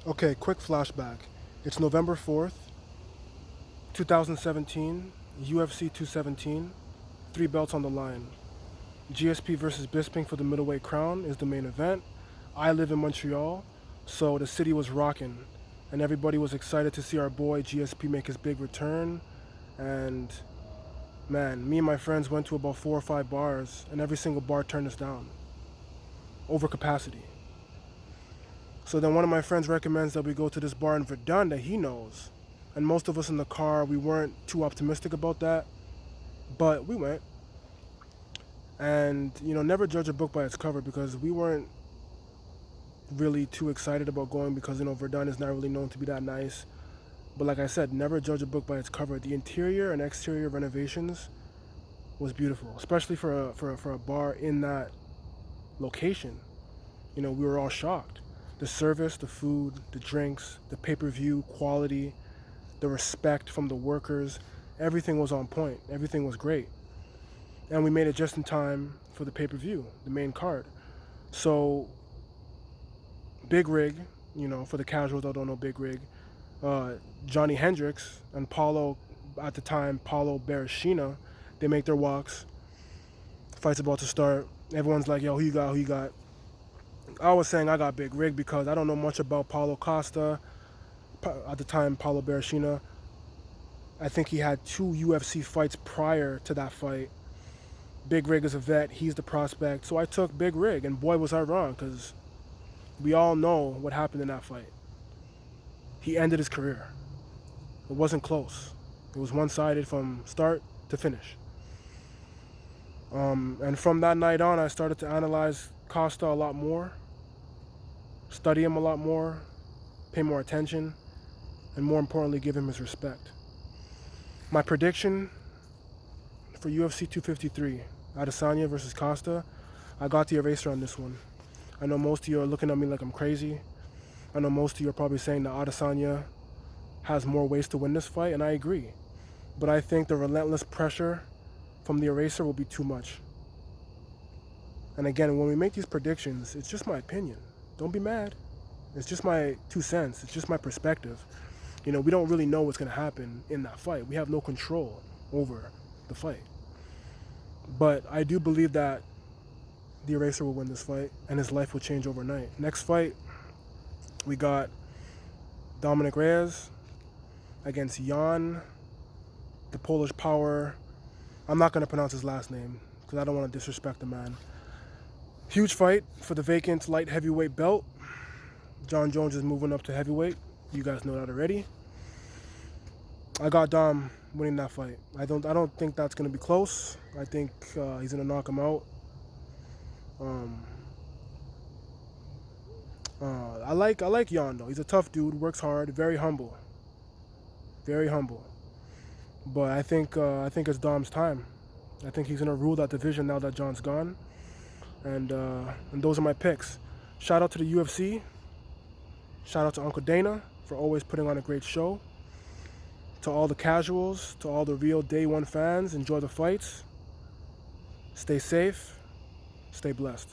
Okay, quick flashback. It's November 4th, 2017, UFC 217, three belts on the line. GSP versus Bisping for the middleweight crown is the main event. I live in Montreal, so the city was rocking, and everybody was excited to see our boy GSP make his big return. And man, me and my friends went to about 4 or 5 bars, and every single bar turned us down. Over capacity. So then one of my friends recommends that we go to this bar in Verdun that he knows. And most of us in the car, we weren't too optimistic about that, but we went. And, never judge a book by its cover, because we weren't really too excited about going because, Verdun is not really known to be that nice. But like I said, never judge a book by its cover. The interior and exterior renovations was beautiful, especially for a bar in that location. We were all shocked. The service, the food, the drinks, the pay-per-view quality, the respect from the workers, everything was on point. Everything was great. And we made it just in time for the pay-per-view, the main card. So, Big Rig, for the casuals that don't know Big Rig, Johnny Hendricks and Paulo, at the time, Paulo Bereshina, they make their walks. Fight's about to start. Everyone's like, yo, who you got, who you got? I was saying I got Big Rig because I don't know much about Paulo Costa. At the time, Paulo Bereshina, I think he had 2 UFC fights prior to that fight. Big Rig is a vet, he's the prospect. So I took Big Rig, and boy was I wrong, because we all know what happened in that fight. He ended his career. It wasn't close. It was one-sided from start to finish. And from that night on, I started to analyze Costa a lot more, study him a lot more, pay more attention, and more importantly, give him his respect. My prediction for UFC 253, Adesanya versus Costa, I got the eraser on this one. I know most of you are looking at me like I'm crazy. I know most of you are probably saying that Adesanya has more ways to win this fight, and I agree. But I think the relentless pressure from the eraser will be too much. And again, when we make these predictions, it's just my opinion. Don't be mad. It's just my 2 cents. It's just my perspective. We don't really know what's going to happen in that fight. We have no control over the fight. But I do believe that the eraser will win this fight, and his life will change overnight. Next fight, we got Dominic Reyes against Jan, the Polish Power. I'm not going to pronounce his last name because I don't want to disrespect the man. Huge fight for the vacant light heavyweight belt. John Jones is moving up to heavyweight. You guys know that already. I got Dom winning that fight. I don't think that's going to be close. I think he's going to knock him out. I like Jan though. He's a tough dude, works hard, very humble. Very humble. But I think it's Dom's time. I think he's gonna rule that division now that John's gone. And those are my picks. Shout out to the UFC. Shout out to Uncle Dana for always putting on a great show. To all the casuals, to all the real day one fans, enjoy the fights. Stay safe. Stay blessed.